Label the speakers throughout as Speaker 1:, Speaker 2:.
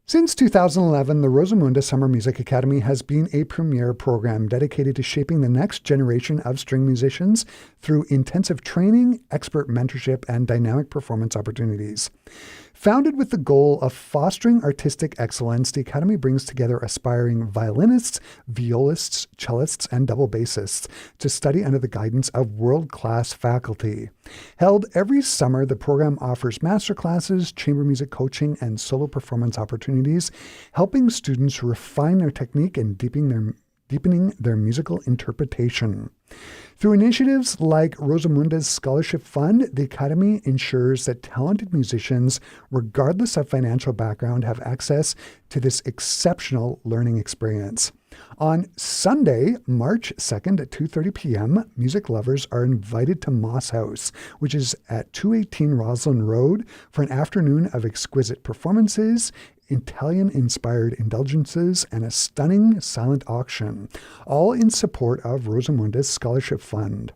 Speaker 1: Since 2011, the Rosamunde Summer Music Academy has been a premier program dedicated to shaping the next generation of string musicians through intensive training, expert mentorship, and dynamic performance opportunities. Founded with the goal of fostering artistic excellence, the Academy brings together aspiring violinists, violists, cellists, and double bassists to study under the guidance of world-class faculty. Held every summer, the program offers masterclasses, chamber music coaching, and solo performance opportunities, helping students refine their technique and deepening their musical interpretation. Through initiatives like Rosamunde Scholarship Fund, the Academy ensures that talented musicians, regardless of financial background, have access to this exceptional learning experience. On Sunday, March 2nd at 2:30 p.m., music lovers are invited to Moss House, which is at 218 Roslyn Rd, for an afternoon of exquisite performances, Italian-inspired indulgences, and a stunning silent auction, all in support of Rosamunde's Scholarship Fund.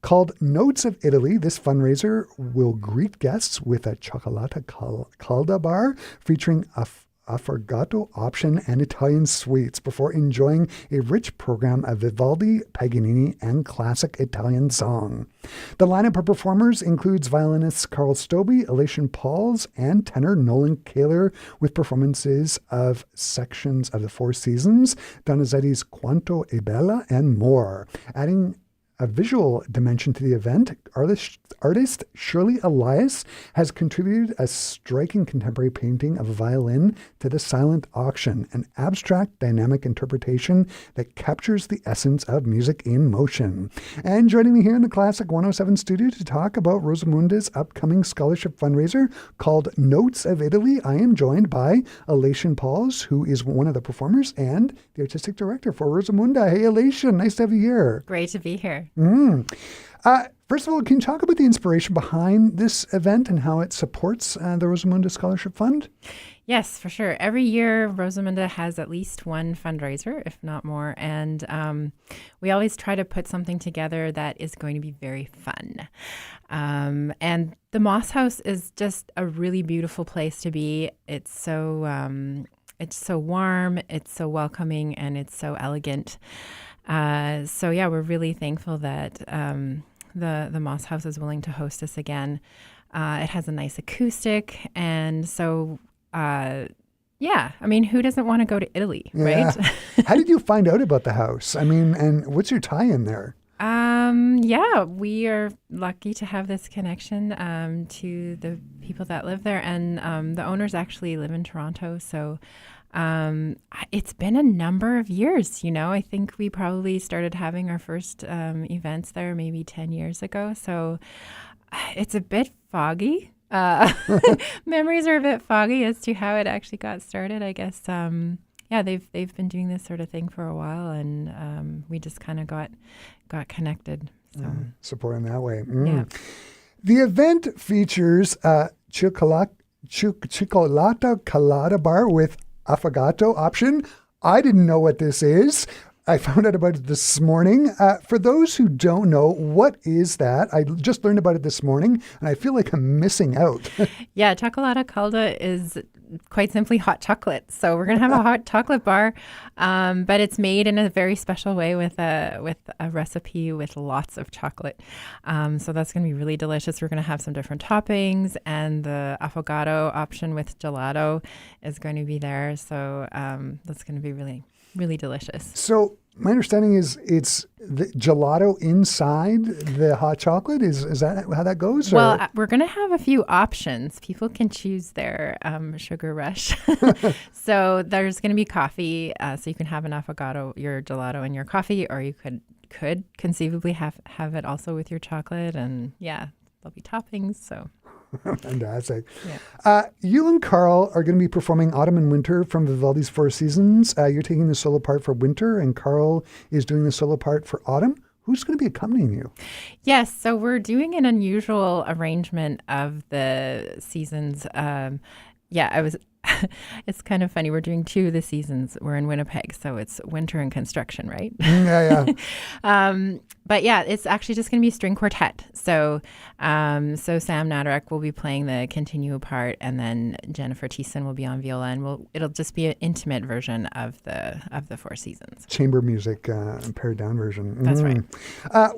Speaker 1: Called Notes of Italy, this fundraiser will greet guests with a cioccolata calda bar featuring a affogato option and Italian sweets before enjoying a rich program of Vivaldi, Paganini, and classic Italian song. The lineup of performers includes violinists Carl Stobbe, Elation and tenor Nolan Kaler, with performances of sections of the Four Seasons, Donizetti's Quanto è Bella, and more. Adding a visual dimension to the event, artist Shirley Elias has contributed a striking contemporary painting of a violin to the silent auction, an abstract dynamic interpretation that captures the essence of music in motion. And joining me here in the Classic 107 studio to talk about Rosamunde's upcoming scholarship fundraiser called Notes of Italy, I am joined by Elation, who is one of the performers and the artistic director for Rosamunde. Hey, Elation, nice to have you here.
Speaker 2: Great to be here.
Speaker 1: First of all, can you talk about the inspiration behind this event and how it supports the Rosamunde Scholarship Fund?
Speaker 2: Yes, for sure. Every year, Rosamunde has at least one fundraiser, if not more. And we always try to put something together that is going to be very fun. And the Moss House is just a really beautiful place to be. It's so warm, it's so welcoming, and it's so elegant. So yeah, we're really thankful that the Moss House is willing to host us again. It has a nice acoustic, and so yeah, I mean, who doesn't want to go to Italy, right?
Speaker 1: How did you find out about the house? I mean, and what's your tie-in there?
Speaker 2: Yeah, we are lucky to have this connection to the people that live there, and the owners actually live in Toronto, so it's been a number of years, I think we probably started having our first events there maybe 10 years ago. So it's a bit foggy. Memories are a bit foggy as to how it actually got started. I guess, they've been doing this sort of thing for a while, and we just kind of got connected. So
Speaker 1: supporting that way.
Speaker 2: Yeah.
Speaker 1: The event features cioccolata calda bar with affogato option. I didn't know what this is. I found out about it this morning. For those who don't know, what is that? I just learned about it this morning, and I feel like I'm missing out.
Speaker 2: Yeah, cioccolata calda is quite simply hot chocolate. So we're going to have a hot chocolate bar, but it's made in a very special way with a recipe with lots of chocolate. So that's going to be really delicious. We're going to have some different toppings, and the affogato option with gelato is going to be there. So that's going to be really, really delicious.
Speaker 1: So my understanding is it's the gelato inside the hot chocolate. Is that how that goes? Or?
Speaker 2: Well, we're going to have a few options. People can choose their sugar rush. So there's going to be coffee. So you can have an affogato, your gelato, and your coffee, or you could conceivably have it also with your chocolate. And yeah, there'll be toppings. So.
Speaker 1: Fantastic.
Speaker 2: Yeah.
Speaker 1: You and Carl are going to be performing Autumn and Winter from Vivaldi's Four Seasons. You're taking the solo part for Winter, and Carl is doing the solo part for Autumn. Who's going to be accompanying you?
Speaker 2: Yes, so we're doing an unusual arrangement of the seasons. Yeah, I was. It's kind of funny. We're doing two of the seasons. We're in Winnipeg, so it's winter and construction, right?
Speaker 1: Yeah.
Speaker 2: But yeah, it's actually just going to be string quartet. So Sam Nadarek will be playing the continuo part, and then Jennifer Thiessen will be on viola, and it'll just be an intimate version of the Four Seasons.
Speaker 1: Chamber music, pared down version.
Speaker 2: That's right.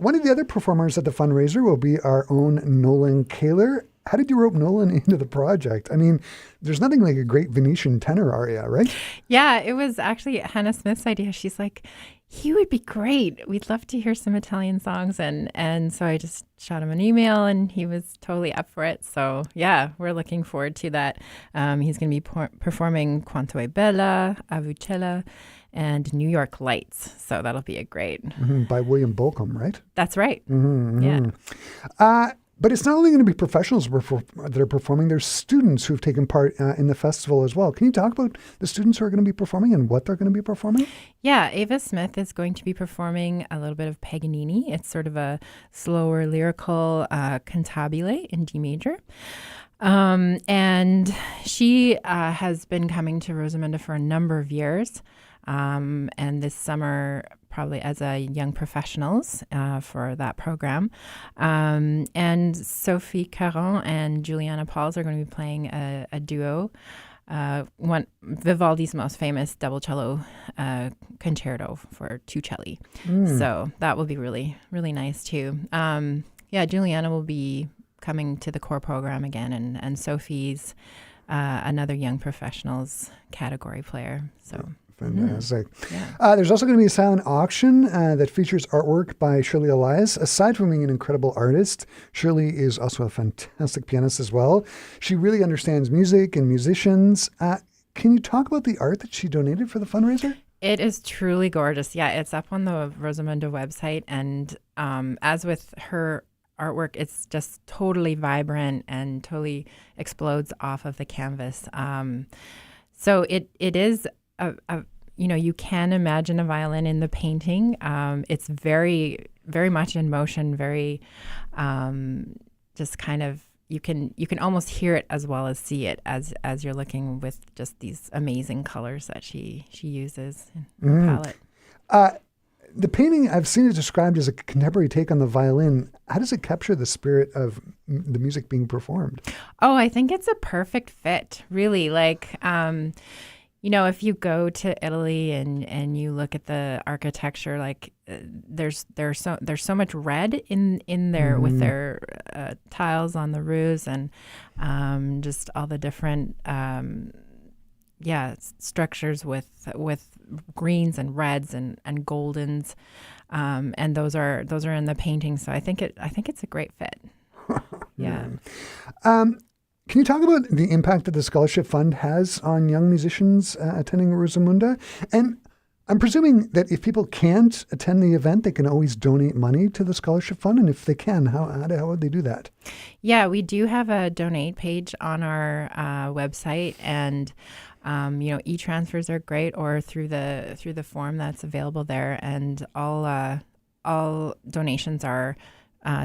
Speaker 1: One of the other performers at the fundraiser will be our own Nolan Kaler. How did you rope Nolan into the project? I mean, there's nothing like a great Venetian tenor aria, right?
Speaker 2: Yeah, it was actually Hannah Smith's idea. She's like, he would be great. We'd love to hear some Italian songs. And so I just shot him an email and he was totally up for it. So yeah, we're looking forward to that. He's going to be performing Quanto è bella, Avucella, and New York Lights. So that'll be a great.
Speaker 1: By William Bolcom, right?
Speaker 2: That's right.
Speaker 1: Yeah. But it's not only going to be professionals that are performing. There's students who've taken part in the festival as well. Can you talk about the students who are going to be performing and what they're going to be performing?
Speaker 2: Yeah, Ava Smith is going to be performing a little bit of Paganini. It's sort of a slower lyrical cantabile in D major. And she has been coming to Rosamunde for a number of years. And this summer, probably as a young professionals for that program. And Sophie Caron and Juliana Pauls are going to be playing a duo, Vivaldi's most famous double cello concerto for two celli. So that will be really, really nice too. Juliana will be coming to the core program again, and Sophie's another young professionals category player. So.
Speaker 1: Fantastic.
Speaker 2: Yeah.
Speaker 1: There's also going to be a silent auction that features artwork by Shirley Elias. Aside from being an incredible artist, Shirley is also a fantastic pianist as well. She really understands music and musicians. Can you talk about the art that she donated for the fundraiser?
Speaker 2: It is truly gorgeous. Yeah, it's up on the Rosamunde website. And as with her artwork, it's just totally vibrant and totally explodes off of the canvas. So it is you can imagine a violin in the painting. It's very, very much in motion, very just kind of, you can almost hear it as well as see it as you're looking with just these amazing colors that she uses in her palette.
Speaker 1: The painting, I've seen it described as a contemporary take on the violin. How does it capture the spirit of the music being performed? Oh,
Speaker 2: I think it's a perfect fit, really. Like, if you go to Italy and you look at the architecture, like there's so much red in there with their tiles on the roofs and just all the different structures with greens and reds and goldens, and those are in the painting. So I think it's a great fit. Yeah.
Speaker 1: Can you talk about the impact that the Scholarship Fund has on young musicians attending Rosamunde? And I'm presuming that if people can't attend the event, they can always donate money to the Scholarship Fund. And if they can, how would they do that?
Speaker 2: Yeah, we do have a donate page on our website, and e-transfers are great, or through the form that's available there. And all donations are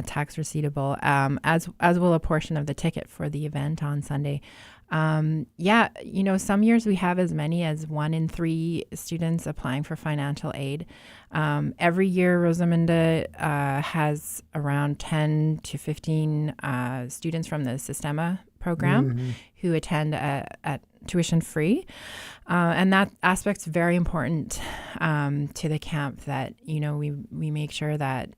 Speaker 2: tax receivable, as will a portion of the ticket for the event on Sunday. Some years we have as many as 1 in 3 students applying for financial aid. Every year, Rosamunde has around 10 to 15 students from the Sistema program who attend at tuition free. And that aspect's very important to the camp, that, we make sure that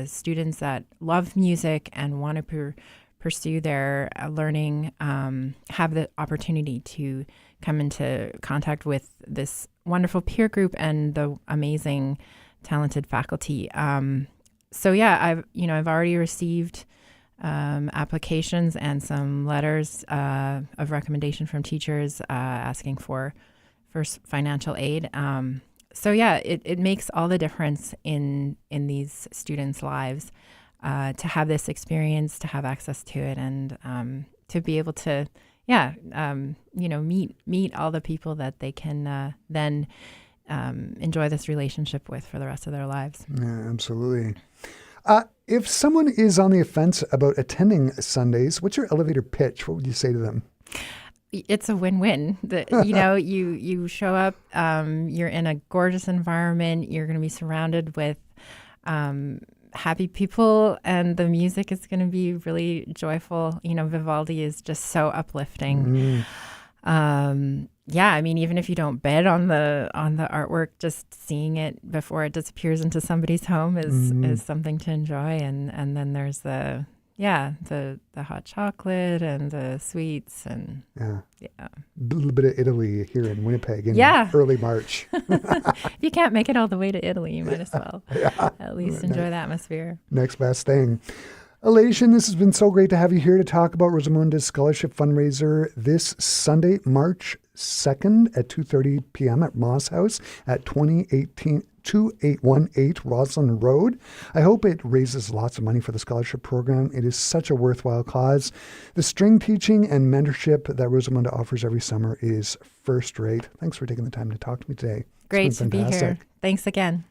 Speaker 2: students that love music and want to pursue their learning have the opportunity to come into contact with this wonderful peer group and the amazing, talented faculty. I've already received applications and some letters of recommendation from teachers asking for financial aid. It makes all the difference in these students' lives to have this experience, to have access to it, and to be able to, meet all the people that they can then enjoy this relationship with for the rest of their lives.
Speaker 1: Yeah, absolutely. If someone is on the fence about attending Sundays, what's your elevator pitch? What would you say to them?
Speaker 2: It's a win-win. You show up, you're in a gorgeous environment, you're going to be surrounded with happy people, and the music is going to be really joyful. Vivaldi is just so uplifting. Yeah, I mean, even if you don't bid on the artwork, just seeing it before it disappears into somebody's home is something to enjoy. And then there's the hot chocolate and the sweets and
Speaker 1: a little bit of Italy here in Winnipeg in early March.
Speaker 2: If you can't make it all the way to Italy, you might as well at least enjoy the atmosphere.
Speaker 1: Next best thing. Elation, this has been so great to have you here to talk about Rosamunde's Scholarship Fundraiser this Sunday, March 2nd at 2:30 p.m. at Moss House at 2818 Roslyn Rd. I hope it raises lots of money for the scholarship program. It is such a worthwhile cause. The string teaching and mentorship that Rosamunde offers every summer is first rate. Thanks for taking the time to talk to me today.
Speaker 2: Great to be here. Thanks again.